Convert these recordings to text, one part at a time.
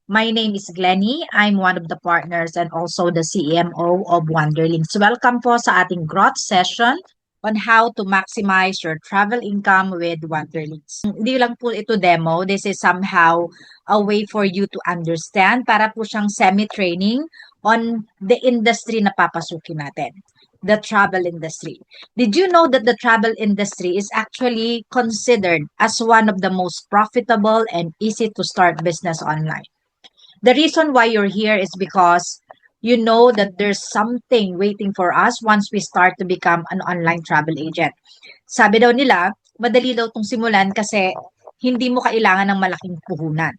My name is Glenny. I'm one of the partners and also the CMO of Wanderlings. Welcome po sa ating growth session on how to maximize your travel income with Wanderlings. Hindi lang po ito demo. This is somehow a way for you to understand. Para po siyang semi-training on the industry na papasukin natin, the travel industry. Did you know that the travel industry is actually considered as one of the most profitable and easy to start business online? The reason why you're here is because you know that there's something waiting for us once we start to become an online travel agent. Sabi daw nila, madali daw itong simulan kasi hindi mo kailangan ng malaking puhunan.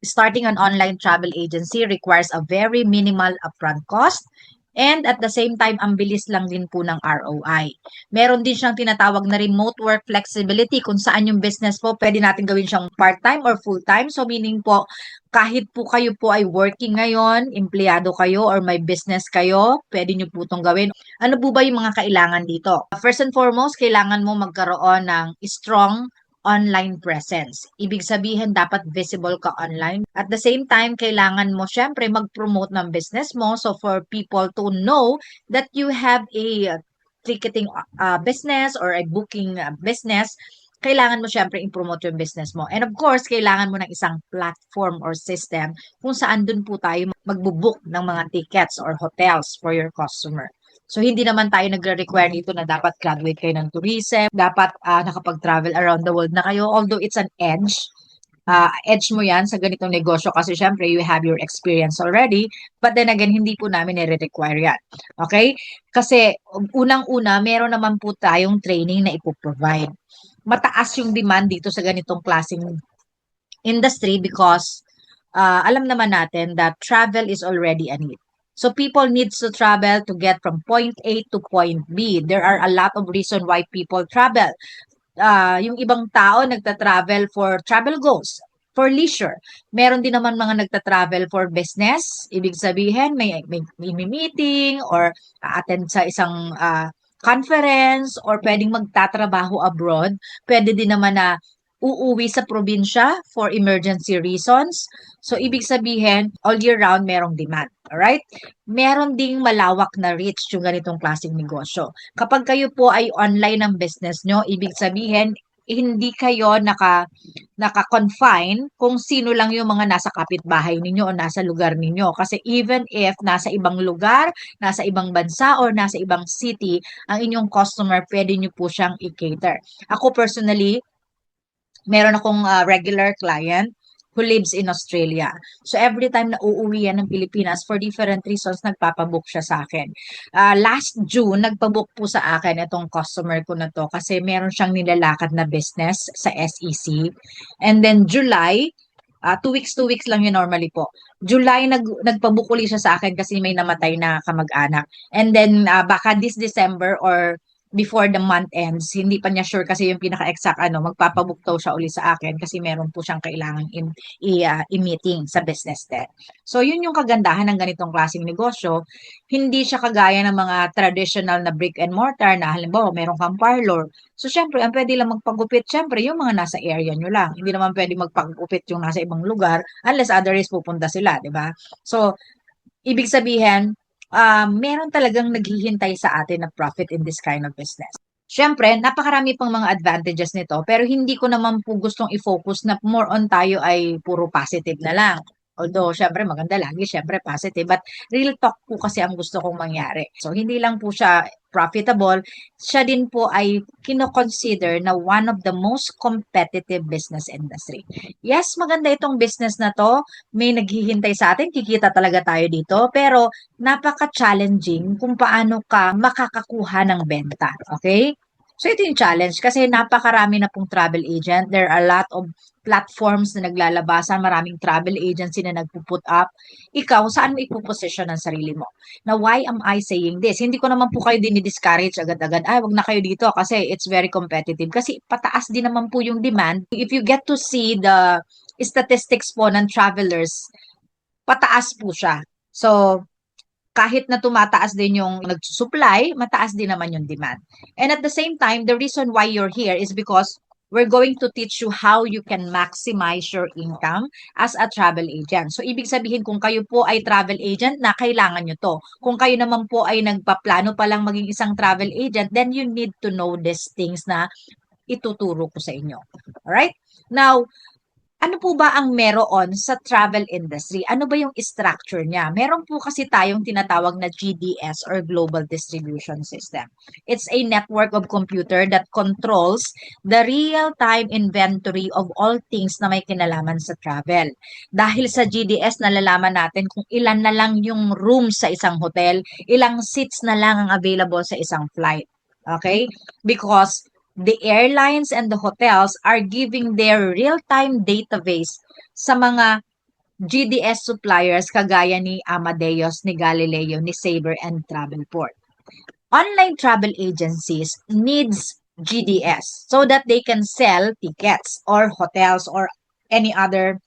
Starting an online travel agency requires a very minimal upfront cost, and at the same time, ang bilis lang din po ng ROI. Meron din siyang tinatawag na remote work flexibility kung saan yung business po pwede natin gawin siyang part-time or full-time. So meaning po, kahit po kayo po ay working ngayon, empleyado kayo or may business kayo, pwede nyo po itong gawin. Ano po ba yung mga kailangan dito? First and foremost, kailangan mo magkaroon ng strong online presence. Ibig sabihin, dapat visible ka online. At the same time, kailangan mo syempre mag-promote ng business mo. So for people to know that you have a ticketing business or a booking business, kailangan mo syempre i-promote yung business mo. And of course, kailangan mo ng isang platform or system kung saan dun po tayo magbubook ng mga tickets or hotels for your customer. So, hindi naman tayo nagre-require dito na dapat graduate kayo ng tourism, dapat nakapag-travel around the world na kayo. Although it's an edge mo yan sa ganitong negosyo kasi syempre you have your experience already. But then again, hindi po namin nire-require yan. Okay? Kasi unang-una, meron naman po tayong training na ipoprovide. Mataas yung demand dito sa ganitong klaseng industry because alam naman natin that travel is already a need. So people needs to travel to get from point A to point B. There are a lot of reason why people travel. Yung ibang tao nagta-travel for travel goals, for leisure. Meron din naman mga nagta-travel for business. Ibig sabihin, may meeting or attend sa isang conference or pwedeng magtatrabaho abroad. Pwede din naman na uuwi sa probinsya for emergency reasons. So, ibig sabihin, all year round, merong demand. Alright? Meron ding malawak na reach yung ganitong klaseng negosyo. Kapag kayo po ay online ng business nyo, ibig sabihin, hindi kayo naka-confine kung sino lang yung mga nasa kapitbahay ninyo o nasa lugar ninyo. Kasi even if nasa ibang lugar, nasa ibang bansa, or nasa ibang city, ang inyong customer, pwede nyo po siyang i-cater. Ako personally, meron akong regular client who lives in Australia. So every time na uuwi yan ng Pilipinas, for different reasons, nagpapabook siya sa akin. Last June, nagpabook po sa akin itong customer ko na to kasi meron siyang nilalakad na business sa SEC. And then July, 2 weeks lang yun normally po. July, nagpabook ulit siya sa akin kasi may namatay na kamag-anak. And then, baka this December or before the month ends, hindi pa niya sure kasi yung pinaka-exact magpapabook daw siya uli sa akin kasi meron po siyang kailangan i-meeting sa business din. So, yun yung kagandahan ng ganitong klaseng negosyo. Hindi siya kagaya ng mga traditional na brick and mortar na halimbawa meron kang parlor. So, syempre, ang pwede lang magpagupit, syempre, yung mga nasa area nyo lang. Hindi naman pwede magpagupit yung nasa ibang lugar unless otherwise pupunta sila, di ba? So, ibig sabihin, meron talagang naghihintay sa atin na profit in this kind of business. Siyempre, napakarami pang mga advantages nito, pero hindi ko naman po gustong i-focus na more on tayo ay puro positive na lang. Although, syempre, maganda lagi, syempre, positive. But real talk po kasi ang gusto kong mangyari. So, hindi lang po siya profitable, siya din po ay kino-consider na one of the most competitive business industry. Yes, maganda itong business na to. May naghihintay sa atin, kikita talaga tayo dito. Pero, napaka-challenging kung paano ka makakakuha ng benta. Okay? So, ito yung challenge kasi napakarami na pong travel agent. There are a lot of platforms na naglalabasan, maraming travel agency na nagpo-put up. Ikaw, saan mo ipoposition ang sarili mo? Now, why am I saying this? Hindi ko naman po kayo discourage agad-agad. Ay, wag na kayo dito kasi it's very competitive. Kasi pataas din naman po yung demand. If you get to see the statistics po ng travelers, pataas po siya. So, kahit na tumataas din yung nagsusupply, mataas din naman yung demand. And at the same time, the reason why you're here is because we're going to teach you how you can maximize your income as a travel agent. So, ibig sabihin, kung kayo po ay travel agent na, kailangan nyo to. Kung kayo naman po ay nagpaplano pa lang maging isang travel agent, then you need to know these things na ituturo ko sa inyo. Alright? Now, ano po ba ang meron sa travel industry? Ano ba yung structure niya? Meron po kasi tayong tinatawag na GDS or Global Distribution System. It's a network of computer that controls the real-time inventory of all things na may kinalaman sa travel. Dahil sa GDS, nalalaman natin kung ilan na lang yung rooms sa isang hotel, ilang seats na lang ang available sa isang flight. Okay? Because the airlines and the hotels are giving their real-time database sa mga GDS suppliers kagaya ni Amadeus, ni Galileo, ni Sabre, and Travelport. Online travel agencies needs GDS so that they can sell tickets or hotels or any other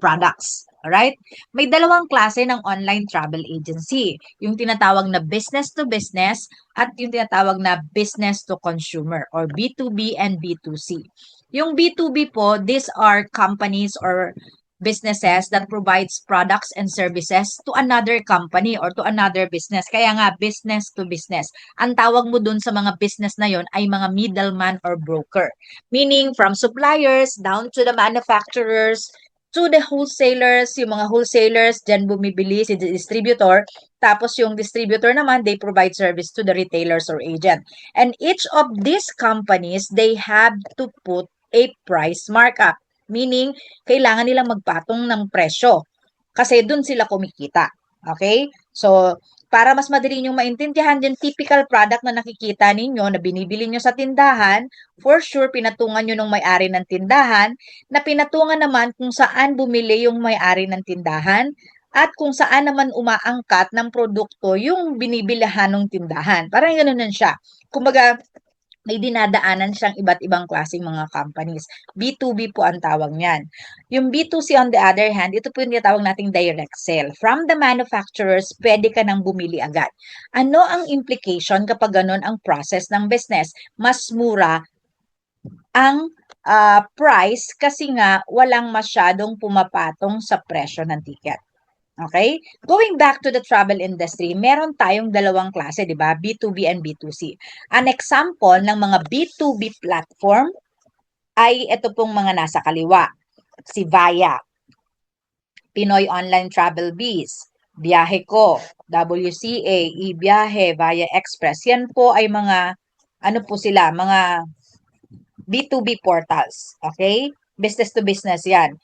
products. Alright? May dalawang klase ng online travel agency. Yung tinatawag na business to business at yung tinatawag na business to consumer or B2B and B2C. Yung B2B po, these are companies or businesses that provides products and services to another company or to another business. Kaya nga, business to business. Ang tawag mo dun sa mga business na yon ay mga middleman or broker. Meaning, from suppliers down to the manufacturers, to the wholesalers, yung mga wholesalers, dyan bumibili si distributor. Tapos yung distributor naman, they provide service to the retailers or agent. And each of these companies, they have to put a price markup. Meaning, kailangan nilang magpatong ng presyo. Kasi dun sila kumikita. Okay? So, para mas madali nyo maintindihan, yung typical product na nakikita ninyo, na binibili nyo sa tindahan, for sure, pinatungan nyo ng may-ari ng tindahan, na pinatungan naman kung saan bumili yung may-ari ng tindahan, at kung saan naman umaangkat ng produkto yung binibilihan ng tindahan. Parang ganoon siya. Kumbaga, may dinadaanan siyang iba't ibang klaseng mga companies. B2B po ang tawag niyan. Yung B2C on the other hand, ito po yung tinatawag nating direct sale. From the manufacturers, pwede ka nang bumili agad. Ano ang implication kapag ganun ang process ng business? Mas mura ang price kasi nga walang masyadong pumapatong sa presyo ng ticket. Okay? Going back to the travel industry, meron tayong dalawang klase, di ba? B2B and B2C. An example ng mga B2B platform ay ito pong mga nasa kaliwa. Si Vaya, Pinoy Online Travel Biz, Biyahe Ko, WCA, eBiyahe, Via Express. Yan po ay mga, ano po sila, mga B2B portals. Okay? Business to business yan.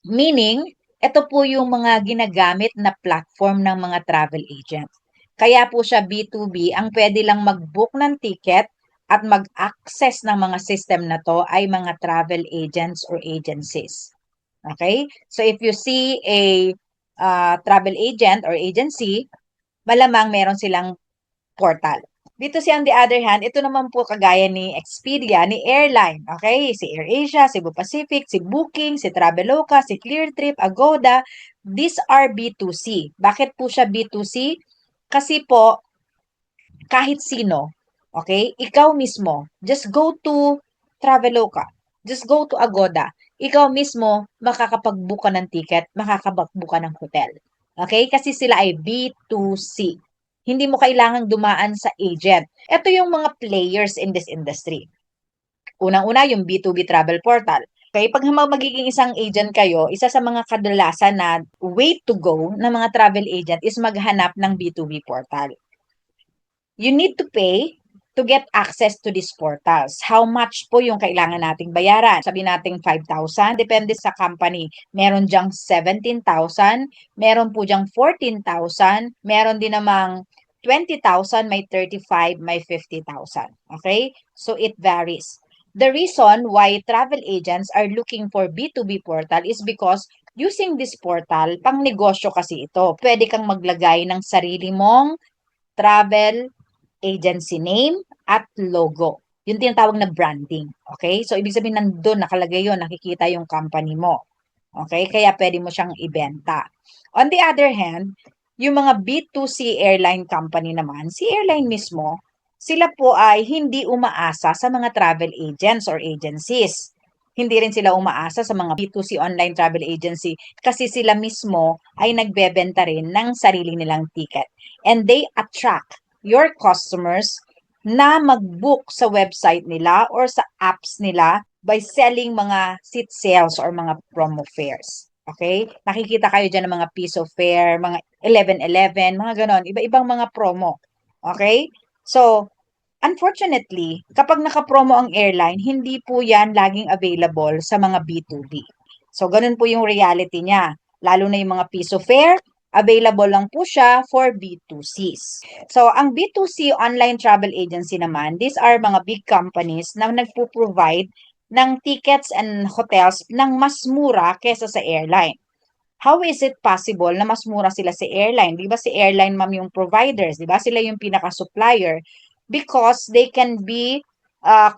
Meaning, ito po yung mga ginagamit na platform ng mga travel agent. Kaya po siya B2B, ang pwede lang mag-book ng ticket at mag-access ng mga system na to ay mga travel agents or agencies. Okay? So if you see a travel agent or agency, malamang meron silang portal. Dito si on the other hand, ito naman po kagaya ni Expedia, ni airline. Okay? Si AirAsia, Cebu Pacific, si Booking, si Traveloka, si Cleartrip, Agoda. These are B2C. Bakit po siya B2C? Kasi po, kahit sino, okay? Ikaw mismo, just go to Traveloka. Just go to Agoda. Ikaw mismo, makakapag-book ka ng ticket, makakapag-book ka ng hotel. Okay? Kasi sila ay B2C. Hindi mo kailangang dumaan sa agent. Ito yung mga players in this industry. Unang-una, yung B2B travel portal. Okay, pag magiging isang agent kayo, isa sa mga kadalasan na way to go ng mga travel agent is maghanap ng B2B portal. You need to pay to get access to these portals. How much po yung kailangan nating bayaran? Sabi nating 5,000, depende sa company. Meron diyang 17,000, meron po diyang 14,000, meron din namang 20,000, may 35, may 50,000. Okay? So it varies. The reason why travel agents are looking for B2B portal is because using this portal, pang negosyo kasi ito. Pwede kang maglagay ng sarili mong travel agency name at logo. Yung tinatawag na branding. Okay? So, ibig sabihin nandun, nakalagay yun, nakikita yung company mo. Okay? Kaya pwede mo siyang ibenta. On the other hand, yung mga B2C airline company naman, si airline mismo, sila po ay hindi umaasa sa mga travel agents or agencies. Hindi rin sila umaasa sa mga B2C online travel agency kasi sila mismo ay nagbebenta rin ng sarili nilang ticket. And they attract your customers na mag-book sa website nila or sa apps nila by selling mga seat sales or mga promo fares. Okay? Nakikita kayo dyan ng mga piso fare, mga 11-11, mga ganon. Iba-ibang mga promo. Okay? So, unfortunately, kapag naka-promo ang airline, hindi po yan laging available sa mga B2B. So, ganun po yung reality niya. Lalo na yung mga piso fare, available lang po siya for B2Cs. So, ang B2C online travel agency naman, these are mga big companies na nagpo-provide ng tickets and hotels ng mas mura kesa sa airline. How is it possible na mas mura sila sa airline? Di ba si airline ma'am yung providers? Di ba sila yung pinaka-supplier? Because they can be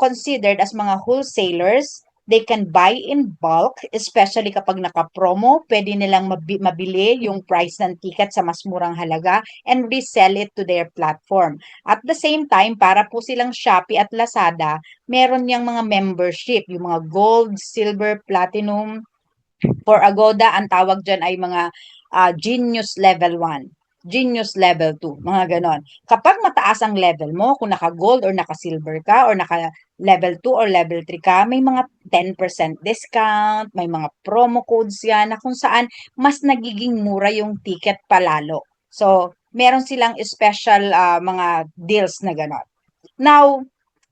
considered as mga wholesalers. They can buy in bulk, especially kapag naka-promo. Pwede nilang mabili yung price ng ticket sa mas murang halaga and resell it to their platform. At the same time, para po silang Shopee at Lazada, meron niyang mga membership, yung mga gold, silver, platinum. For Agoda, ang tawag dyan ay mga Genius Level 1, Genius Level 2, mga ganon. Kapag mataas ang level mo, kung naka-gold or naka-silver ka or naka-level 2 or level 3 ka, may mga 10% discount, may mga promo codes yan na kung saan mas nagiging mura yung ticket palalo. So, meron silang special mga deals na ganon. Now,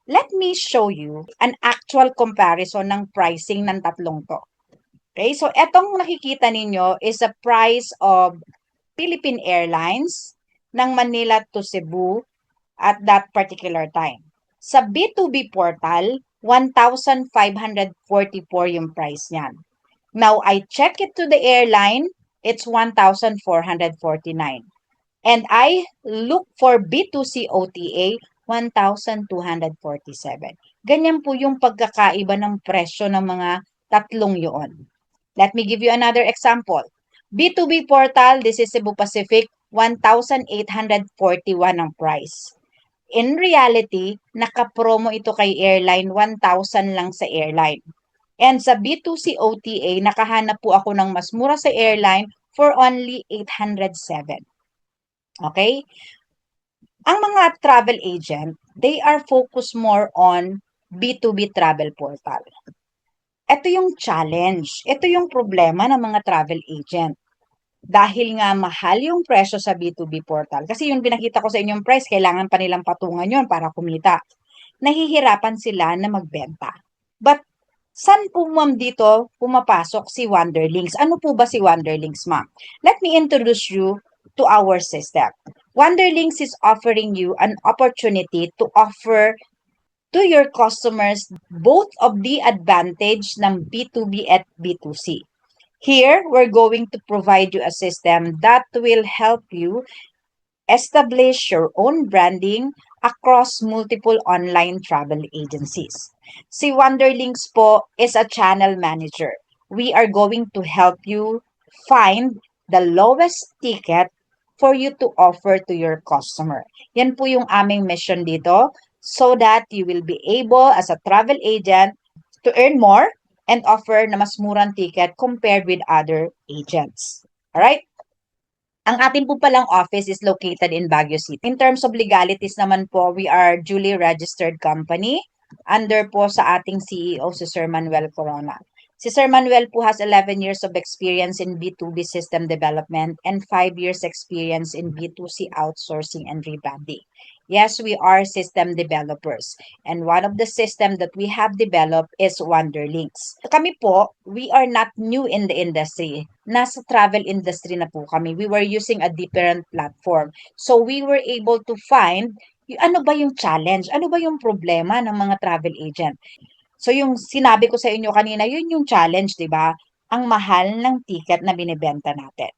let me show you an actual comparison ng pricing ng tatlong to. Okay, so etong nakikita ninyo is a price of Philippine Airlines ng Manila to Cebu at that particular time. Sa B2B portal, 1,544 yung price niyan. Now, I check it to the airline, it's 1,449. And I look for B2C OTA, 1,247. Ganyan po yung pagkakaiba ng presyo ng mga tatlong yun. Let me give you another example. B2B portal, this is Cebu Pacific, 1,841 ang price. In reality, naka-promo ito kay airline, 1,000 lang sa airline. And sa B2C OTA, nakahanap po ako ng mas mura sa airline for only 807. Okay? Ang mga travel agent, they are focused more on B2B travel portal. Ito yung challenge. Ito yung problema ng mga travel agent. Dahil nga mahal yung presyo sa B2B portal. Kasi yung pinakita ko sa inyong price, kailangan pa nilang patungan yon para kumita. Nahihirapan sila na magbenta. But saan po ma'am dito pumapasok si Wonderlinks? Ano po ba si Wonderlinks ma'am? Let me introduce you to our system. Wonderlinks is offering you an opportunity to offer to your customers both of the advantage ng B2B at B2C. Here, we're going to provide you a system that will help you establish your own branding across multiple online travel agencies. Si Wonderlinks po is a channel manager. We are going to help you find the lowest ticket for you to offer to your customer. Yan po yung aming mission dito so that you will be able as a travel agent to earn more and offer na mas murang ticket compared with other agents. Alright? Ang ating po palang office is located in Baguio City. In terms of legalities naman po, we are duly registered company under po sa ating CEO si Sir Manuel Corona. Si Sir Manuel po has 11 years of experience in B2B system development and 5 years experience in B2C outsourcing and rebranding. Yes, we are system developers. And one of the system that we have developed is Wonderlinks. Kami po, we are not new in the industry. Nasa travel industry na po kami. We were using a different platform. So we were able to find ano ba yung challenge? Ano ba yung problema ng mga travel agent? So yung sinabi ko sa inyo kanina, yun yung challenge, di ba? Ang mahal ng ticket na binibenta natin.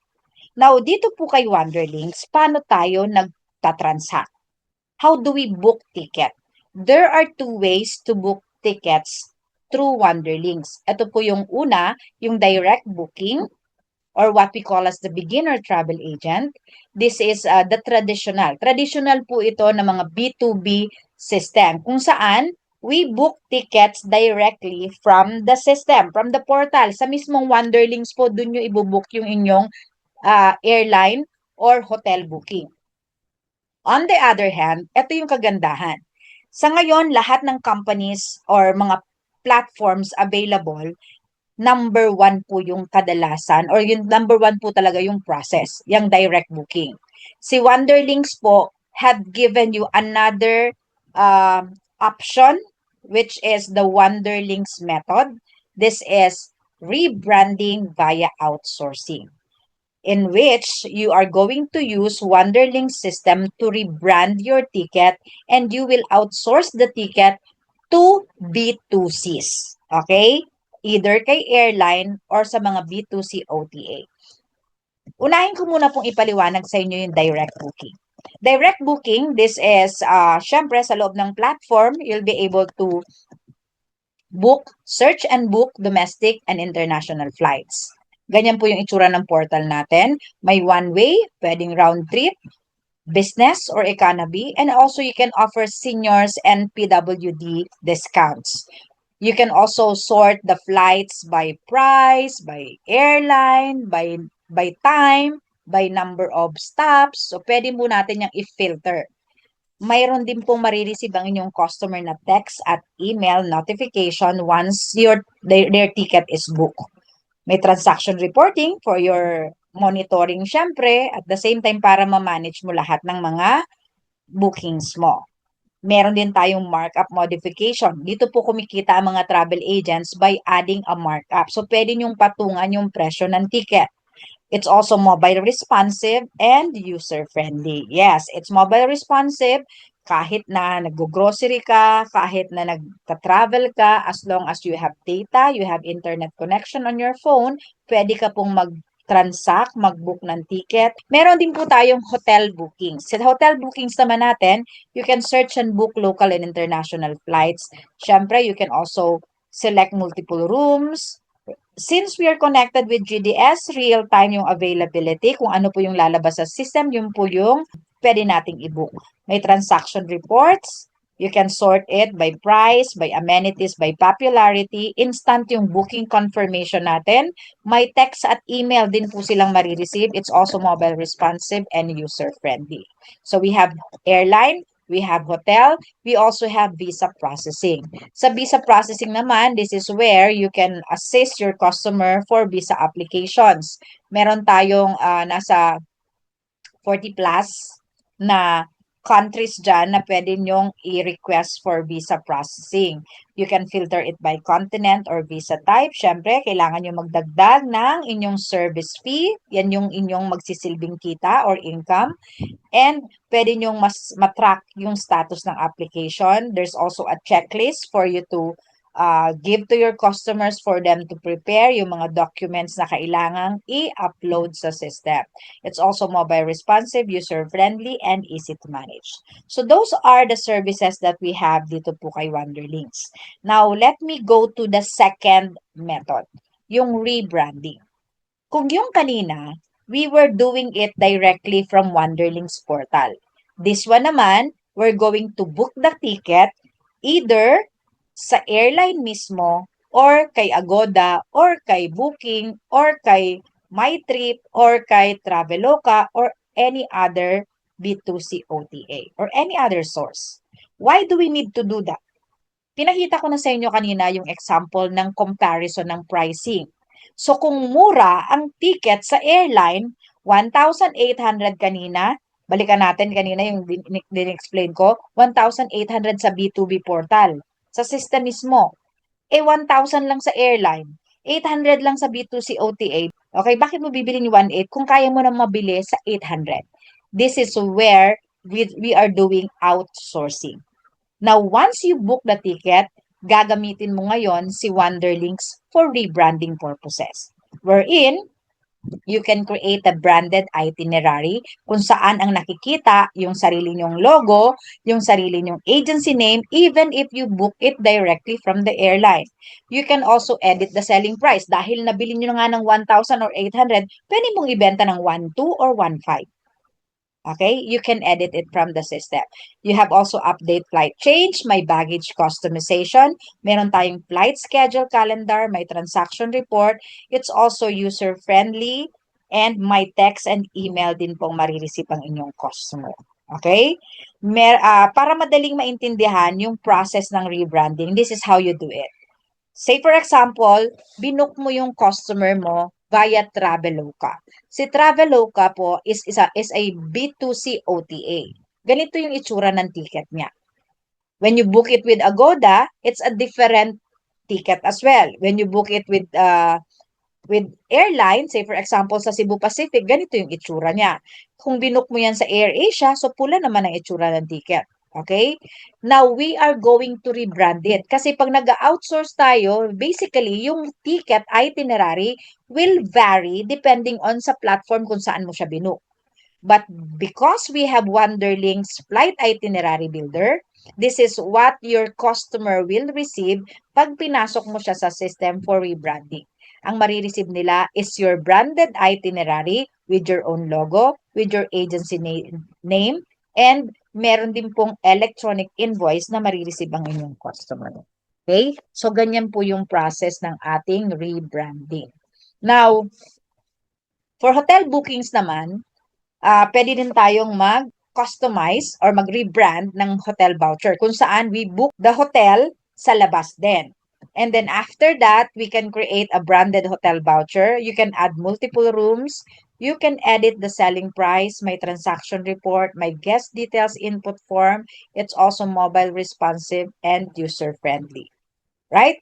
Now, dito po kay Wonderlinks, paano tayo nagtatransact? How do we book ticket? There are two ways to book tickets through Wonderlinks. Ito po yung una, yung direct booking. or what we call as the beginner travel agent. This is the traditional. Traditional po ito ng mga B2B system kung saan we book tickets directly from the system, from the portal. Sa mismong Wanderlings po, dun nyo ibubook yung inyong airline or hotel booking. On the other hand, ito yung kagandahan. Sa ngayon, lahat ng companies or mga platforms available, number one po yung kadalasan or yung number one po talaga yung process, yung direct booking. Si Wanderlings po had given you another option, which is the Wanderlings method. This is rebranding via outsourcing, in which you are going to use Wanderlink system to rebrand your ticket and you will outsource the ticket to B2Cs. Okay? Either kay airline or sa mga B2C OTA. Unahin ko muna pong ipaliwanag sa inyo yung direct booking. Direct booking, this is, syempre sa loob ng platform, you'll be able to search and book domestic and international flights. Ganyan po yung itsura ng portal natin. May one-way, pwedeng round trip, business or economy, and also you can offer seniors and PWD discounts. You can also sort the flights by price, by airline, by time, by number of stops. So, pwede mo natin yung i-filter. Mayroon din pong marireceive ang inyong customer na text at email notification once their ticket is booked. May transaction reporting for your monitoring syempre, at the same time para ma-manage mo lahat ng mga bookings mo. Meron din tayong markup modification. Dito po kumikita ang mga travel agents by adding a markup. So, pwede nyong patungan yung presyo ng ticket. It's also mobile responsive and user-friendly. Yes, it's mobile responsive kahit na nag-grocery ka, kahit na nagta-travel ka, as long as you have data, you have internet connection on your phone, pwede ka pong mag-transact, mag-book ng ticket. Meron din po tayong hotel bookings. Sa hotel bookings naman natin, you can search and book local and international flights. Siyempre, you can also select multiple rooms. Since we are connected with GDS, real-time yung availability. Kung ano po yung lalabas sa system, yun po yung pwede nating i-book. May transaction reports. You can sort it by price, by amenities, by popularity. Instant yung booking confirmation natin. May text at email din po silang marireceive. It's also mobile responsive and user-friendly. So we have airline, we have hotel, we also have visa processing. Sa visa processing naman, this is where you can assist your customer for visa applications. Meron tayong nasa 40 plus na countries dyan na pwede nyong i-request for visa processing. You can filter it by continent or visa type. Siyempre, kailangan nyo magdagdag ng inyong service fee. Yan yung inyong magsisilbing kita or income. And pwede nyong mas matrack yung status ng application. There's also a checklist for you to give to your customers for them to prepare yung mga documents na kailangang i-upload sa system. It's also mobile responsive, user-friendly, and easy to manage. So those are the services that we have dito po kay Wanderlings. Now, let me go to the second method, yung rebranding. Kung yung kanina, we were doing it directly from Wanderlings portal. This one naman, we're going to book the ticket either sa airline mismo or kay Agoda or kay Booking or kay MyTrip or kay Traveloka or any other B2C OTA or any other source. Why do we need to do that? Pinakita ko na sa inyo kanina yung example ng comparison ng pricing. So kung mura ang ticket sa airline, 1,800 kanina, balikan natin kanina yung din-explain ko, 1,800 sa B2B portal. Sa system mismo, 1,000 lang sa airline, 800 lang sa B2C OTA. Okay, bakit mo bibili yung 1,800 kung kaya mo na mabili sa 800? This is where we are doing outsourcing. Now, once you book the ticket, gagamitin mo ngayon si Wanderlinks for rebranding purposes. Wherein, You can create a branded itinerary kung saan ang nakikita yung sarili nyong logo, yung sarili nyong agency name, even if you book it directly from the airline. You can also edit the selling price. Dahil nabili nyo na nga ng 1,000 or 800, pwede mong ibenta ng 1,200 or 1,500. Okay, you can edit it from the system. You have also update flight change, may baggage customization, meron tayong flight schedule calendar, may transaction report. It's also user-friendly and may text and email din pong marireceive ang inyong customer. Okay? Para madaling maintindihan yung process ng rebranding, this is how you do it. Say for example, binook mo yung customer mo via Traveloka. Si Traveloka po is a B2C OTA. Ganito yung itsura ng ticket niya. When you book it with Agoda, it's a different ticket as well. When you book it with airline, say for example sa Cebu Pacific, ganito yung itsura niya. Kung binook mo yan sa AirAsia, so pula naman ang itsura ng ticket. Okay? Now, we are going to rebrand it. Kasi pag nag-outsource tayo, basically, yung ticket itinerary will vary depending on sa platform kung saan mo siya binook. But because we have Wonderlink's flight itinerary builder, this is what your customer will receive pag pinasok mo siya sa system for rebranding. Ang marireceive nila is your branded itinerary with your own logo, with your agency name, and meron din pong electronic invoice na marireceive ang inyong customer. Okay? So, ganyan po yung process ng ating rebranding. Now, for hotel bookings naman, pwede din tayong mag-customize or mag-rebrand ng hotel voucher kung saan we book the hotel sa labas din. And then after that, we can create a branded hotel voucher. You can add multiple rooms. You can edit the selling price, may transaction report, may guest details input form. It's also mobile responsive and user-friendly. Right?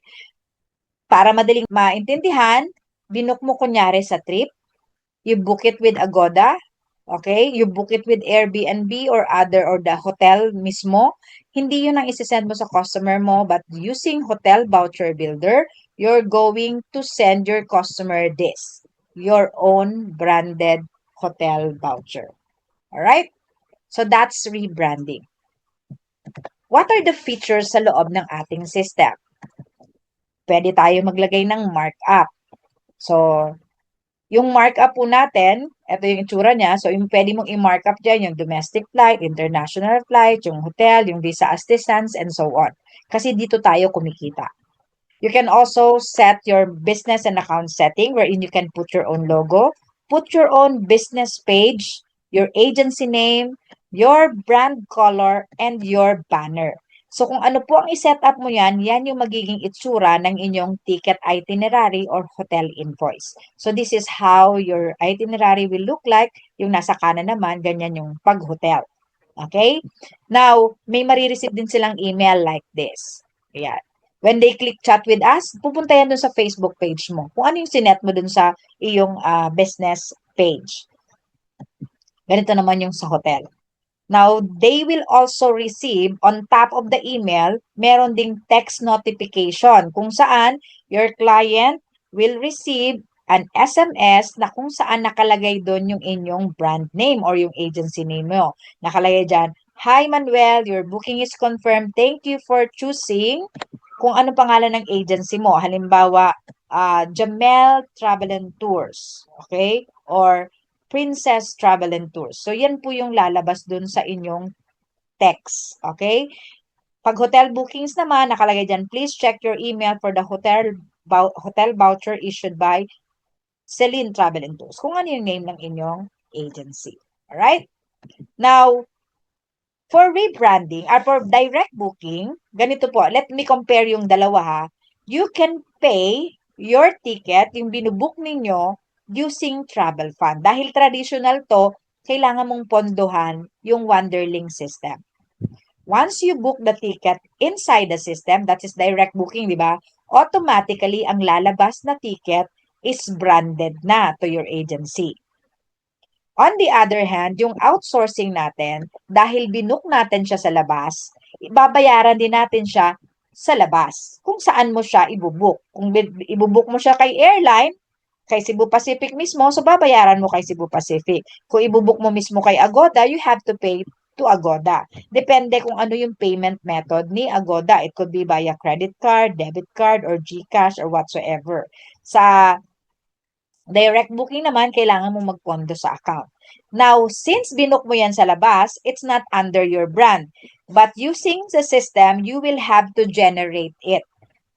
Para madaling maintindihan, binook mo kunyari sa trip, you book it with Agoda, okay? You book it with Airbnb or the hotel mismo. Hindi yun ang isisend mo sa customer mo, but using Hotel Voucher Builder, you're going to send your customer this, your own branded hotel voucher. All right? So that's rebranding. What are the features sa loob ng ating system? Pwede tayo maglagay ng markup. So, yung markup po natin, ito yung itsura niya. So, yung pwede mong i-markup dyan, yung domestic flight, international flight, yung hotel, yung visa assistance, and so on. Kasi dito tayo kumikita. You can also set your business and account setting wherein you can put your own logo, put your own business page, your agency name, your brand color, and your banner. So kung ano po ang iset up mo yan, yan yung magiging itsura ng inyong ticket itinerary or hotel invoice. So this is how your itinerary will look like. Yung nasa kanan naman, ganyan yung pag-hotel. Okay? Now, may marireceive din silang email like this. Ayan. When they click chat with us, pupunta yan dun sa Facebook page mo. Kung ano yung sinet mo dun sa iyong business page. Ganito naman yung sa hotel. Now, they will also receive, on top of the email, meron ding text notification kung saan your client will receive an SMS na kung saan nakalagay doon yung inyong brand name or yung agency name mo. Nakalagay dyan, "Hi Manuel, your booking is confirmed. Thank you for choosing," kung ano pangalan ng agency mo. Halimbawa, Jamel Travel and Tours. Okay? Or Princess Travel and Tours. So, yan po yung lalabas dun sa inyong text. Okay? Pag hotel bookings naman, nakalagay dyan, please check your email for the hotel voucher issued by Celine Travel and Tours. Kung ano yung name ng inyong agency. Alright? Now, for rebranding, or for direct booking, ganito po, let me compare yung dalawa ha. You can pay your ticket, yung binubook ninyo, using travel fund. Dahil traditional to, kailangan mong pondohan yung Wonderlink system. Once you book the ticket inside the system, that is direct booking, di ba? Automatically, ang lalabas na ticket is branded na to your agency. On the other hand, yung outsourcing natin, dahil binook natin siya sa labas, babayaran din natin siya sa labas. Kung saan mo siya ibubuk. Kung ibubuk mo siya kay airline, kay Cebu Pacific mismo, so babayaran mo kay Cebu Pacific. Kung ibubuk mo mismo kay Agoda, you have to pay to Agoda. Depende kung ano yung payment method ni Agoda. It could be via credit card, debit card, or GCash, or whatsoever. Sa direct booking naman, kailangan mo magpondo sa account. Now, since binook mo yan sa labas, it's not under your brand. But using the system, you will have to generate it.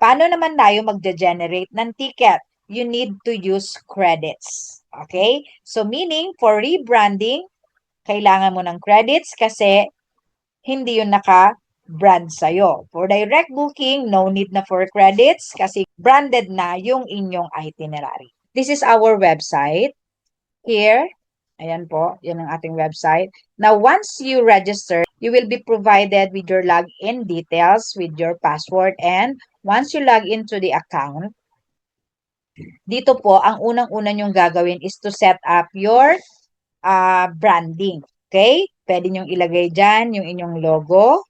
Paano naman tayo mag-generate ng ticket? You need to use credits. Okay? So, meaning, for rebranding, kailangan mo ng credits kasi hindi yun naka-brand sa'yo. For direct booking, no need na for credits kasi branded na yung inyong itinerary. This is our website. Here, ayan po, yan ang ating website. Now, once you register, you will be provided with your login details with your password, and once you log into the account, dito po, ang unang-una nyong gagawin is to set up your branding. Okay? Pwede nyong ilagay dyan yung inyong logo,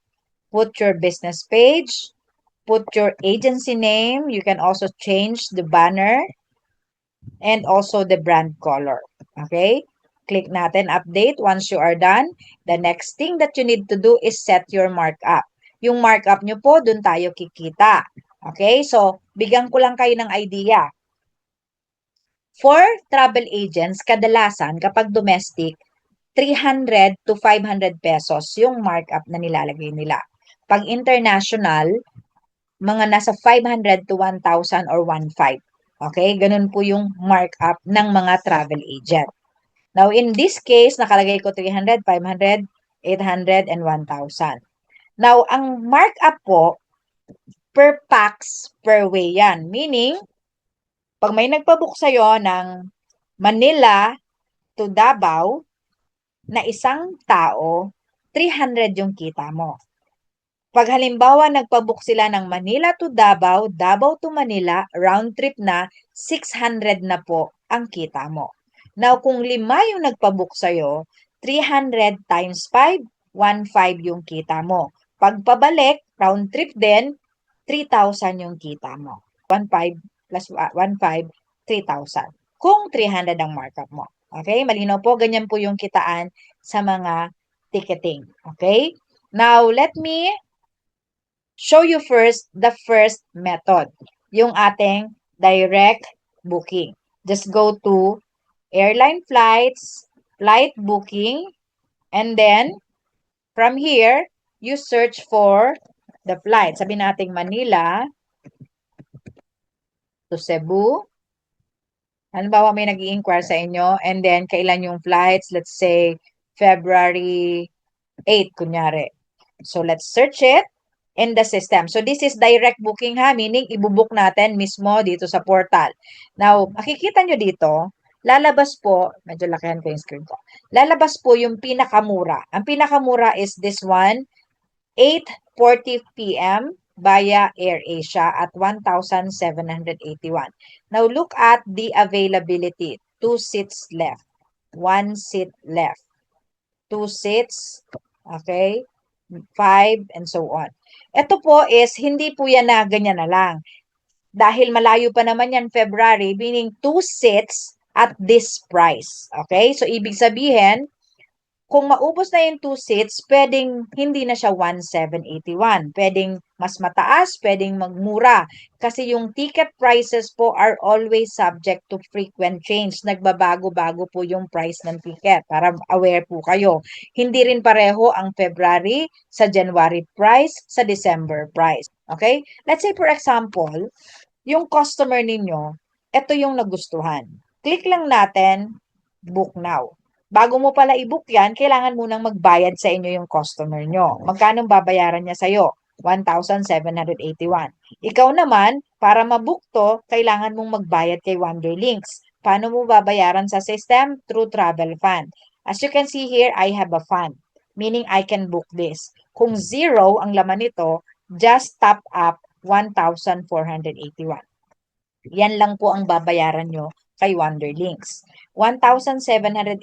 put your business page, put your agency name. You can also change the banner and also the brand color. Okay? Click natin update. Once you are done, the next thing that you need to do is set your markup. Yung markup nyo po, dun tayo kikita. Okay? So, bigyan ko lang kayo ng idea. For travel agents, kadalasan kapag domestic, 300 to 500 pesos yung markup na nilalagay nila. Pag international, mga nasa 500 to 1,000 or 1,500. Okay? Ganun po yung markup ng mga travel agent. Now, in this case, nakalagay ko 300, 500, 800, and 1,000. Now, ang markup po, per pax per way yan. Meaning, pag may nagpabook sa'yo ng Manila to Davao na isang tao, 300 yung kita mo. Pag halimbawa nagpabook sila ng Manila to Davao, Davao to Manila, round trip na, 600 na po ang kita mo. Now, kung 5 yung nagpabook sa'yo, 300 times 5, 1,500 yung kita mo. Pag pabalik, round trip din, 3,000 yung kita mo. 1,500 plus 1,500, 3,000. Kung 300 ang markup mo. Okay? Malinaw po, ganyan po yung kitaan sa mga ticketing. Okay? Now, let me show you first the first method, yung ating direct booking. Just go to airline flights, flight booking, and then from here, you search for the flight. Sabi natin Manila to Cebu. Halimbawa may nag-i-inquire sa inyo, and then kailan yung flights, let's say February 8, kunyari. So let's search it in the system. So this is direct booking ha, meaning ibubook natin mismo dito sa portal. Now, makikita nyo dito, lalabas po, medyo lakihan ko yung screen ko, lalabas po yung pinakamura. Ang pinakamura is this one, 8:40 p.m. via AirAsia at 1,781. Now, look at the availability. 2 seats left. 1 seat left. 2 seats. Okay? 5 and so on. Ito po is, hindi po yan na ganyan na lang. Dahil malayo pa naman yan February, meaning 2 seats at this price. Okay? So, ibig sabihin, kung maubos na yung 2 seats, pwedeng hindi na siya 1,781. Pwedeng mas mataas, pwedeng magmura. Kasi yung ticket prices po are always subject to frequent change. Nagbabago-bago po yung price ng ticket para aware po kayo. Hindi rin pareho ang February sa January price, sa December price. Okay? Let's say for example, yung customer ninyo, ito yung nagustuhan. Click lang natin, book now. Bago mo pala i-book yan, kailangan munang magbayad sa inyo yung customer nyo. Magkano babayaran niya sa'yo? 1,781. Ikaw naman, para mabook to, kailangan mong magbayad kay Wonderlinks. Paano mo babayaran sa system? Through Travel Fund. As you can see here, I have a fund. Meaning I can book this. Kung 0 ang laman nito, just top up 1,481. Yan lang po ang babayaran nyo kay Wonderlinks. 1,781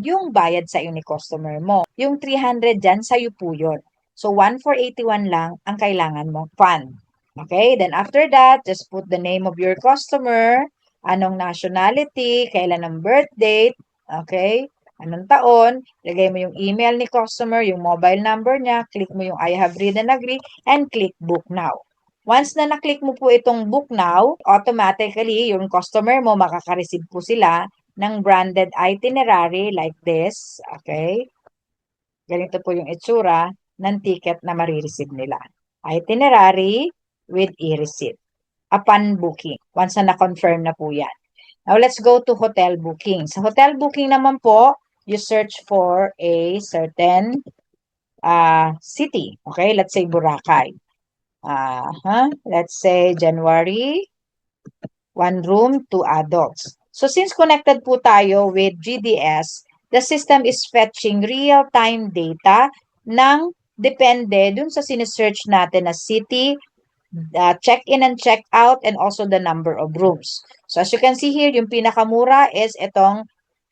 yung bayad sa iyo ni customer mo. Yung 300 dyan, sa'yo po yun. So, 1,481 lang ang kailangan mong fund. Okay? Then after that, just put the name of your customer. anong nationality, kailan ang birth date, okay? Anong taon, lagay mo yung email ni customer, yung mobile number niya, click mo yung I have read and agree, and click book now. Once na na-click mo po itong book now, automatically, yung customer mo, makaka-receive po sila ng branded itinerary like this, okay? Ganito po yung itsura ng ticket na marireceive nila. Itinerary with e-receipt upon booking. Once na na-confirm na po yan. Now, let's go to hotel booking. Sa hotel booking naman po, you search for a certain city. Okay, let's say Boracay. Let's say January, 1 room, 2 adults. So since connected po tayo with GDS, the system is fetching real-time data ng depende dun sa sinesearch natin na city, check-in and check-out, and also the number of rooms. So as you can see here, yung pinakamura is itong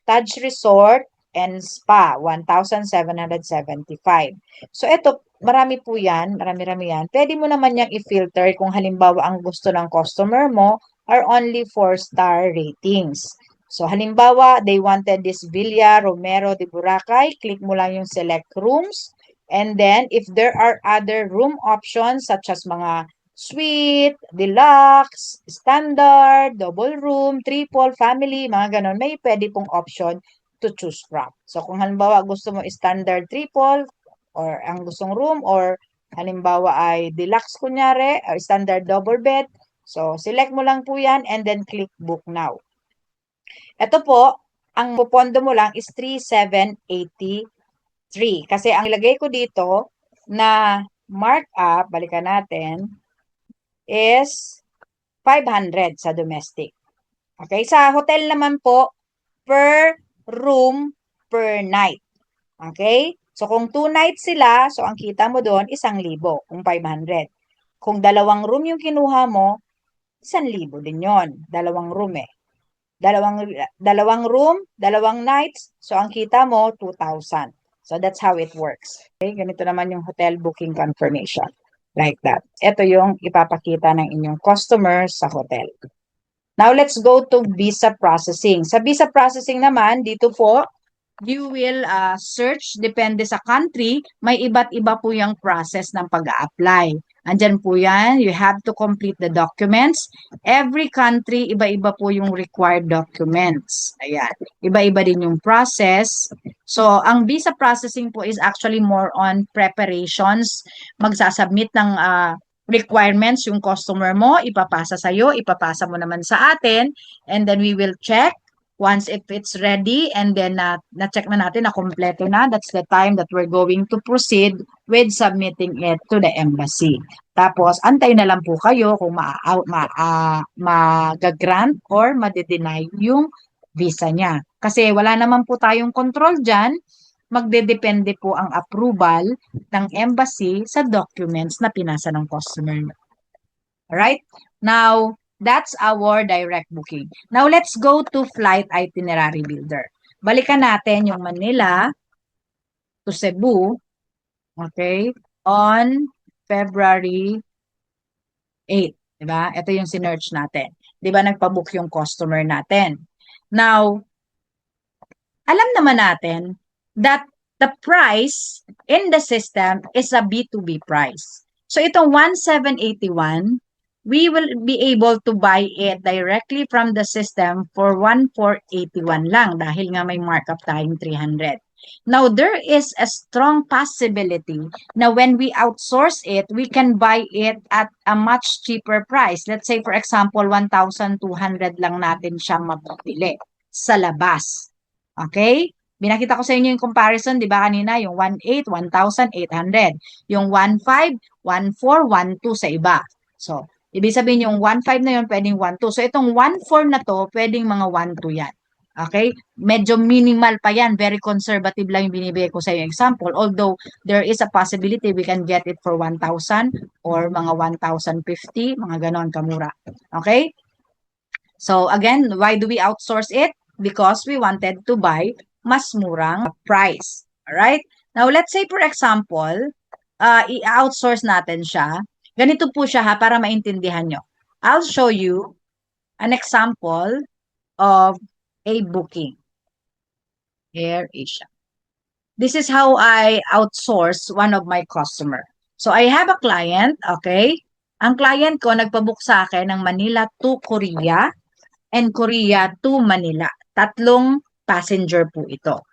Taj Resort and Spa, 1,775. So ito, marami po yan, marami-rami yan. Pwede mo naman yang i-filter kung halimbawa ang gusto ng customer mo are only 4-star ratings. So halimbawa, they wanted this Villa Romero de Boracay, click mo lang yung select rooms. And then, if there are other room options such as mga suite, deluxe, standard, double room, triple, family, mga ganon, may pwede pong option to choose from. So, kung halimbawa gusto mo standard triple or ang gustong room or halimbawa ay deluxe kunyari or standard double bed, so select mo lang po yan and then click book now. Ito po, ang pupondo mo lang is 3,783 kasi ang ilagay ko dito na markup, balikan natin, is 500 sa domestic. Okay, sa hotel naman po, per room, per night. Okay? So, kung 2 nights sila, so ang kita mo doon, 1,000 kung 500. Kung 2 room yung kinuha mo, 1,000 din yon. 2 room eh. Dalawang room, 2 nights, so ang kita mo, 2,000. So, that's how it works. Okay? Ganito naman yung hotel booking confirmation. Like that. Ito yung ipapakita ng inyong customer sa hotel. Now, let's go to visa processing. Sa visa processing naman, dito po, you will search, depende sa country, may iba't iba po yung process ng pag-a-apply. Andyan po yan, you have to complete the documents. Every country, iba-iba po yung required documents. Ayan, iba-iba din yung process. So, ang visa processing po is actually more on preparations. Magsasubmit ng requirements yung customer mo, ipapasa sa'yo, ipapasa mo naman sa atin, and then we will check. Once if it's ready and then na-check na natin na kompleto na, that's the time that we're going to proceed with submitting it to the embassy. Tapos, antay na lang po kayo kung mag-grant or ma-deny yung visa niya. Kasi wala naman po tayong control dyan, magdedepende po ang approval ng embassy sa documents na pinasa ng customer. Alright? Now, that's our direct booking. Now, let's go to flight itinerary builder. Balikan natin yung Manila to Cebu, okay, on February 8. Diba? Ito yung sinerch natin. Diba nagpabook yung customer natin. Now, alam naman natin that the price in the system is a B2B price. So, itong 1,781, we will be able to buy it directly from the system for 1,481 lang dahil nga may markup tayong 300. Now, there is a strong possibility na when we outsource it, we can buy it at a much cheaper price. Let's say, for example, 1,200 lang natin siya mapapili sa labas. Okay? Binakita ko sa inyo yung comparison, di ba kanina, yung 1,800, 1,800. Yung 1,500, 1,400, 1,200 sa iba. So, ibig sabihin yung 1,500 na yun, pwedeng 1,200. So, itong 1,400 na to, pwedeng mga 1,200 yan. Okay? Medyo minimal pa yan. Very conservative lang yung binibigay ko sa inyo example. Although, there is a possibility we can get it for 1,000 or mga 1,050, mga ganon kamura. Okay? So, again, why do we outsource it? Because we wanted to buy mas murang price. Alright? Now, let's say, for example, i-outsource natin siya. Ganito po siya ha, para maintindihan nyo. I'll show you an example of a booking, AirAsia. This is how I outsource one of my customer. So I have a client, okay? Ang client ko nagpabook sa akin ng Manila to Korea and Korea to Manila. Tatlong passenger po ito.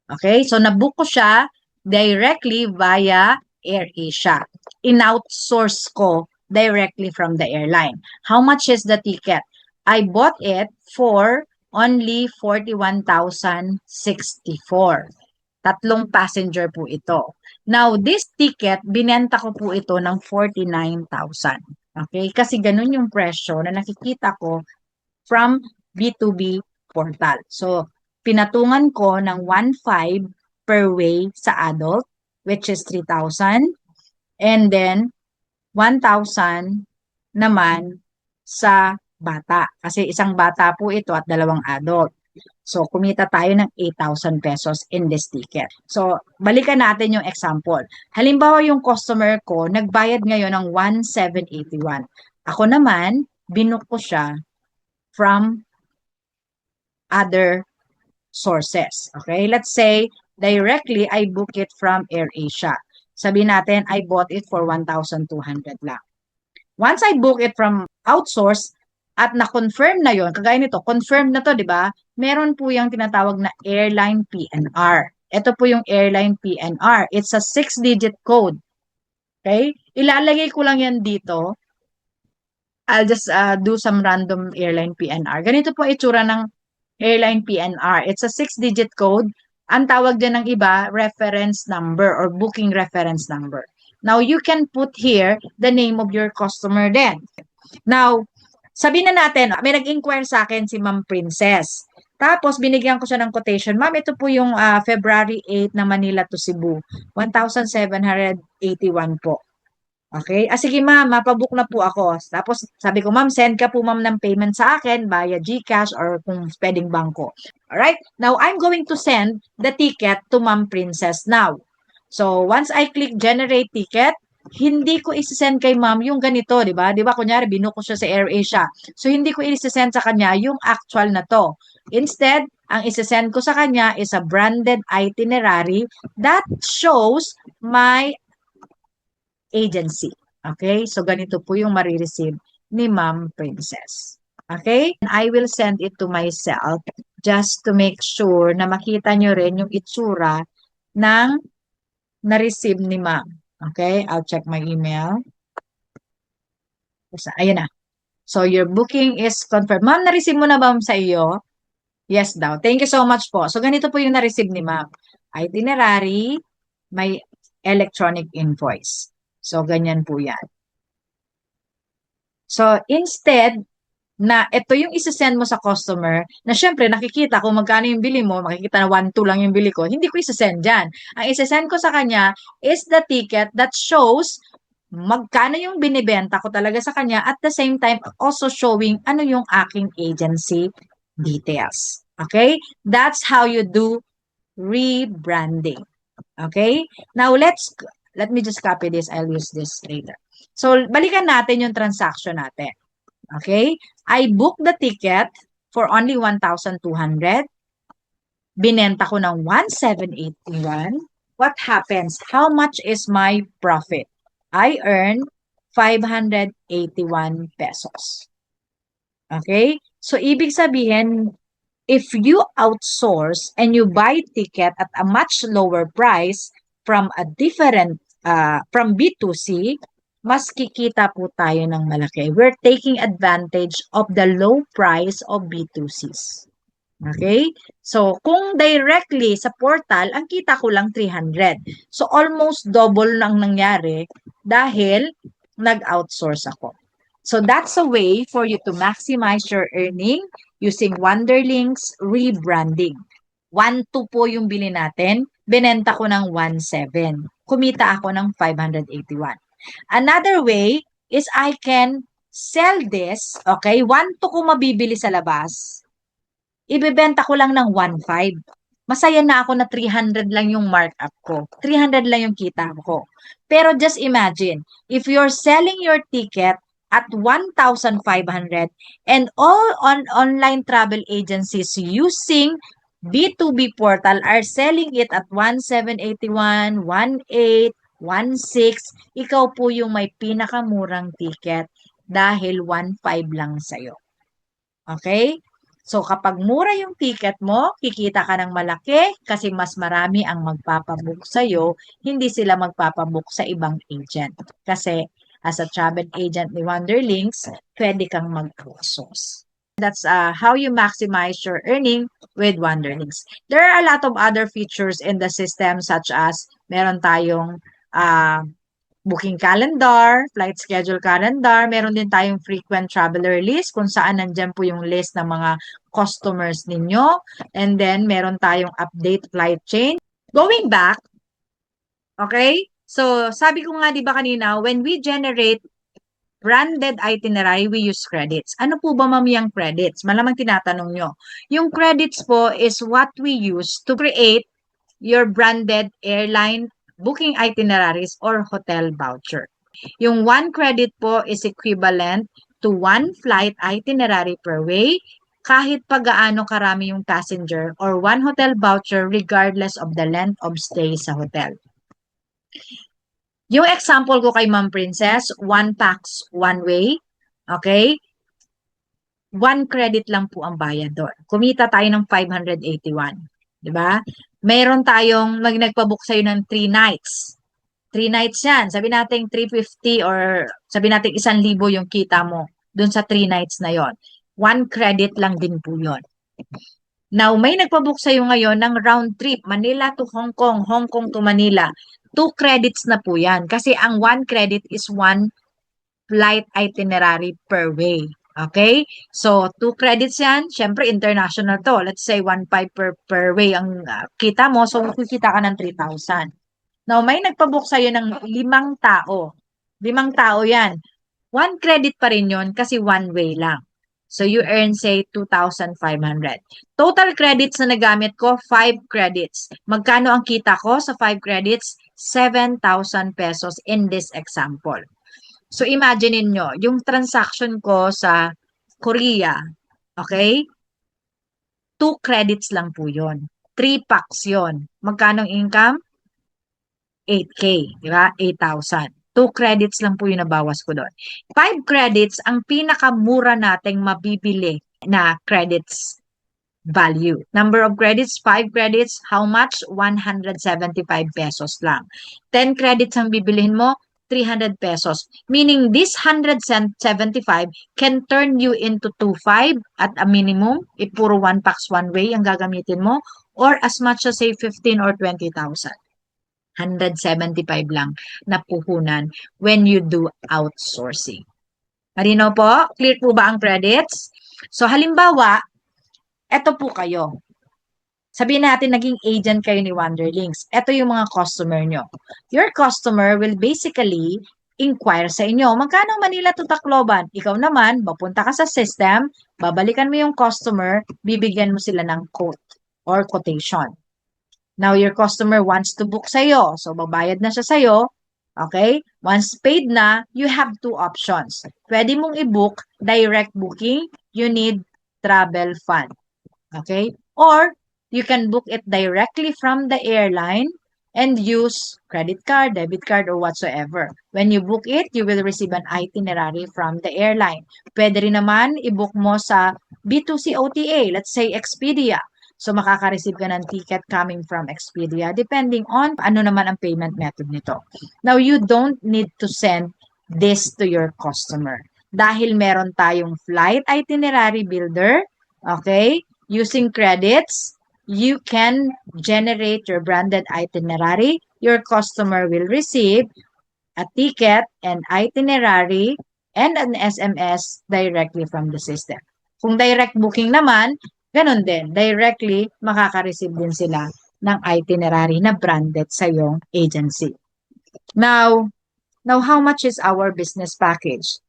Okay? So nabook ko siya directly via AirAsia. In-outsource ko directly from the airline. How much is the ticket? I bought it for only 41,064. Tatlong passenger po ito. Now, this ticket, binenta ko po ito ng 49,000. Okay? Kasi ganun yung presyo na nakikita ko from B2B portal. So, pinatungan ko ng 1,500 per way sa adult, which is 3,000. And then, 1,000 naman sa bata. Kasi isang bata po ito at dalawang adult. So, kumita tayo ng 8,000 pesos in this ticket. So, balikan natin yung example. Halimbawa, yung customer ko, nagbayad ngayon ng 1,781. Ako naman, binook ko siya from other sources. Okay? Let's say, directly, I book it from AirAsia. Sabihin natin, I bought it for 1,200 lang. Once I book it from outsource, at na-confirm na yon, kagaya nito, confirm na to, di ba? Meron po yung tinatawag na airline PNR. Ito po yung airline PNR. It's a 6-digit code. Okay? Ilalagay ko lang yan dito. I'll just do some random airline PNR. Ganito po itsura ng airline PNR. It's a 6-digit code. Ang tawag dyan ng iba, reference number or booking reference number. Now, you can put here the name of your customer then. Now, sabihin na natin, may nag-inquire sa akin si Ma'am Princess. Tapos, binigyan ko siya ng quotation. Ma'am, ito po yung February 8 na Manila to Cebu. 1,781 po. Okay? Sige ma'am, mapabook na po ako. Tapos, sabi ko, ma'am, send ka po ma'am ng payment sa akin via GCash or kung pwedeng bangko. Alright? Now, I'm going to send the ticket to Ma'am Princess now. So, once I click generate ticket, hindi ko isi-send kay ma'am yung ganito, di ba? Di ba, kunyari, binuko siya sa AirAsia. So, hindi ko isi-send sa kanya yung actual na to. Instead, ang isi-send ko sa kanya is a branded itinerary that shows my agency. Okay? So, ganito po yung marireceive ni Ma'am Princess. Okay? And I will send it to myself just to make sure na makita nyo rin yung itsura ng na-receive ni Ma'am. Okay? I'll check my email. Ayan na. So, your booking is confirmed. Ma'am, na-receive mo na ba sa iyo? Yes daw. Thank you so much po. So, ganito po yung na-receive ni Ma'am. Itinerary, may electronic invoice. So, ganyan po yan. So, instead na ito yung isa-send mo sa customer, na syempre nakikita kung magkano yung bili mo, makikita na 1,2 lang yung bili ko, hindi ko isa-send dyan. Ang isa-send ko sa kanya is the ticket that shows magkano yung binibenta ko talaga sa kanya at the same time also showing ano yung aking agency details. Okay? That's how you do rebranding. Okay? Now, let me just copy this. I'll use this later. So, balikan natin yung transaction natin. Okay? I booked the ticket for only 1,200. Binenta ko ng 1,781. What happens? How much is my profit? I earn 581 pesos. Okay? So, ibig sabihin, if you outsource and you buy ticket at a much lower price from a different, from B2C, mas kikita po tayo ng malaki. We're taking advantage of the low price of B2Cs. Okay? So, kung directly sa portal, ang kita ko lang 300. So, almost double nang nangyari dahil nag-outsource ako. So, that's a way for you to maximize your earning using Wonderlink's rebranding. 1,2 po yung bili natin, binenta ko ng 1,7. Kumita ako ng 581. Another way is I can sell this, okay? 1,2 ko mabibili sa labas. Ibebenta ko lang ng 1,500. Masaya na ako na 300 lang yung markup ko. 300 lang yung kita ko. Pero just imagine, if you're selling your ticket at 1,500 and all online travel agencies using B2B portal are selling it at 1,781, 1,800, 1,600. Ikaw po yung may pinakamurang ticket dahil 1,500 lang sa'yo. Okay? So kapag mura yung ticket mo, kikita ka ng malaki kasi mas marami ang magpapabook sa'yo, hindi sila magpapabook sa ibang agent. Kasi as a travel agent ni Wanderlinks, pwede kang mag-outsource. That's how you maximize your earning with Wanderlinks. There are a lot of other features in the system such as meron tayong booking calendar, flight schedule calendar. Meron din tayong frequent traveler list kung saan nandyan po yung list ng mga customers ninyo. And then, meron tayong update flight change. Going back, okay? So, sabi ko nga, di ba kanina, when we generate branded itinerary, we use credits. Ano po ba ma'am yung credits? Malamang tinatanong nyo. Yung credits po is what we use to create your branded airline booking itineraries or hotel voucher. Yung 1 credit po is equivalent to 1 flight itinerary per way kahit pa gaano karami yung passenger or 1 hotel voucher regardless of the length of stay sa hotel. Yung example ko kay Ma'am Princess, 1 pax, 1 way, okay? 1 credit lang po ang bayad doon. Kumita tayo ng 581. Diba? Meron tayong nagpabook sa'yo ng 3 nights. 3 nights yan. Sabi natin 350 or sabi natin 1,000 yung kita mo dun sa 3 nights na yon. 1 credit lang din po yon. Now, may nagpabook sa'yo ngayon ng round trip, Manila to Hong Kong, Hong Kong to Manila. 2 credits na po yan. Kasi ang 1 credit is 1 flight itinerary per way. Okay? So, 2 credits yan. Siyempre, international to. Let's say 1,500 per way ang kita mo. So, kikita ka ng 3,000. Now, may nagpabook sa'yo ng 5 tao. 5 tao yan. 1 credit pa rin yun kasi 1 way lang. So, you earn, say, 2,500. Total credits na nagamit ko, 5 credits. Magkano ang kita ko sa 5 credits? 7,000 pesos in this example. So, imagine nyo, yung transaction ko sa Korea, okay? 2 credits lang po yun. 3 packs yun. Magkano income? 8K, di ba? 8,000. 2 credits lang po yung nabawas ko doon. 5 credits, ang pinakamura nating mabibili na credits value. Number of credits, 5 credits, how much? 175 pesos lang. 10 credits ang bibilihin mo, 300 pesos. Meaning this 175 can turn you into 2,500 at a minimum, if puro 1 packs 1 way ang gagamitin mo, or as much as say 15 or 20,000. 175 lang na puhunan when you do outsourcing. Marino po? Clear po ba ang credits? So halimbawa, eto po kayo. Sabihin natin naging agent kayo ni Wanderlinks. Ito yung mga customer nyo. Your customer will basically inquire sa inyo, magkano Manila to Tacloban? Ikaw naman, mapunta ka sa system, babalikan mo yung customer, bibigyan mo sila ng quote or quotation. Now, your customer wants to book sa'yo. So, babayad na siya sa'yo. Okay? Once paid na, you have 2 options. Pwede mong i-book direct booking. You need travel fund. Okay? Or, you can book it directly from the airline and use credit card, debit card, or whatsoever. When you book it, you will receive an itinerary from the airline. Pwede rin naman i-book mo sa B2C OTA, let's say Expedia. So, makaka-receive ka ng ticket coming from Expedia depending on ano naman ang payment method nito. Now, you don't need to send this to your customer. Dahil meron tayong flight itinerary builder, okay, using credits, you can generate your branded itinerary. Your customer will receive a ticket and itinerary and an SMS directly from the system. Kung direct booking naman, ganun din. Directly, makaka-receive din sila ng itinerary na branded sa iyong agency. Now how much is our business package?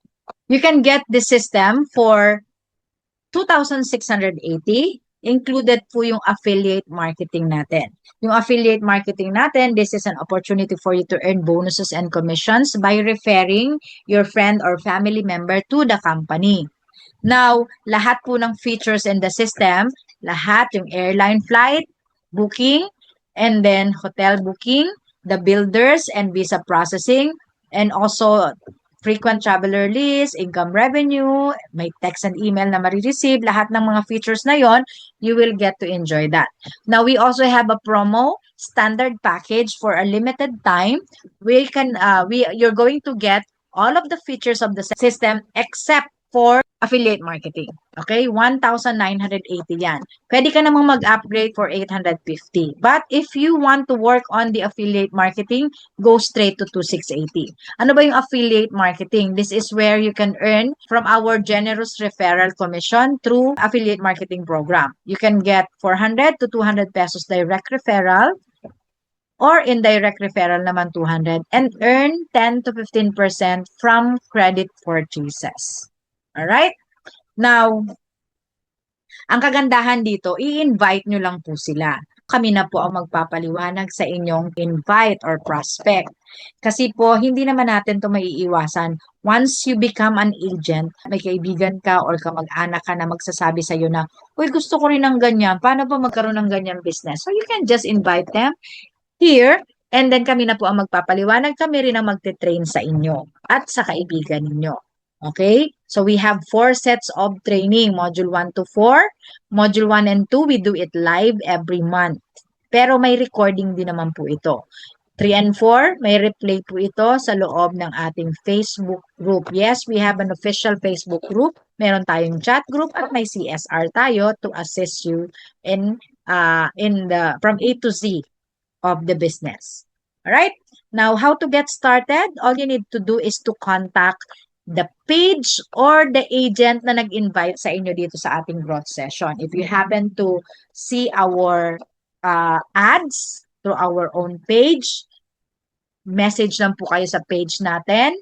You can get the system for 2,680 included po yung affiliate marketing natin. Yung affiliate marketing natin, this is an opportunity for you to earn bonuses and commissions by referring your friend or family member to the company. Now, lahat po ng features in the system, lahat yung airline flight, booking, and then hotel booking, the builders and visa processing, and also frequent traveler list, income revenue, may text and email na marireceive, lahat ng mga features na yon, you will get to enjoy that. Now, we also have a promo standard package for a limited time. You're going to get all of the features of the system except for affiliate marketing. Okay? 1,980 yan. Pwede ka namang mag-upgrade for 850. But if you want to work on the affiliate marketing, go straight to 2,680. Ano ba yung affiliate marketing? This is where you can earn from our generous referral commission through affiliate marketing program. You can get 400 to 200 pesos direct referral or indirect referral naman 200 and earn 10 to 15% from credit purchases. Alright? Now, ang kagandahan dito, i-invite nyo lang po sila. Kami na po ang magpapaliwanag sa inyong invite or prospect. Kasi po, hindi naman natin to maiiwasan. Once you become an agent, may kaibigan ka or kamag-anak ka na magsasabi sa iyo na, uy, gusto ko rin ng ganyan. Paano ba magkaroon ng ganyan business? So, you can just invite them here, and then kami na po ang magpapaliwanag. Kami rin ang magte-train sa inyo at sa kaibigan ninyo. Okay? So we have 4 sets of training, Module 1 to 4. Module 1 and 2, we do it live every month. Pero may recording din naman po ito. 3 and 4, may replay po ito sa loob ng ating Facebook group. Yes, we have an official Facebook group. Meron tayong chat group at may CSR tayo to assist you in the from A to Z of the business. All right? Now, how to get started? All you need to do is to contact the page or the agent na nag-invite sa inyo dito sa ating growth session. If you happen to see our ads through our own page, message lang po kayo sa page natin.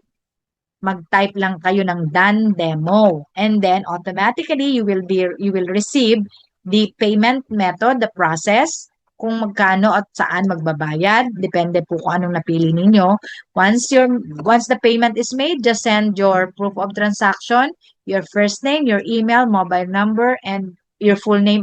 Mag-type lang kayo ng done demo. And then automatically you will receive the payment method, the process, kung magkano at saan magbabayad. Depende po kung anong napili ninyo. Once the payment is made, just send your proof of transaction, your first name, your email, mobile number, and your full name,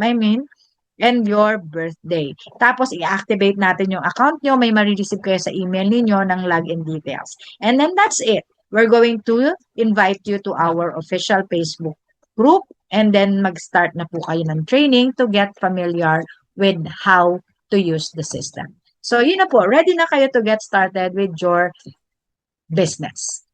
and your birthday. Tapos, i-activate natin yung account nyo. May marireceive kayo sa email ninyo ng login details. And then that's it. We're going to invite you to our official Facebook group, and then mag-start na po kayo ng training to get familiar with how to use the system. So, yun na po. Ready na kayo to get started with your business.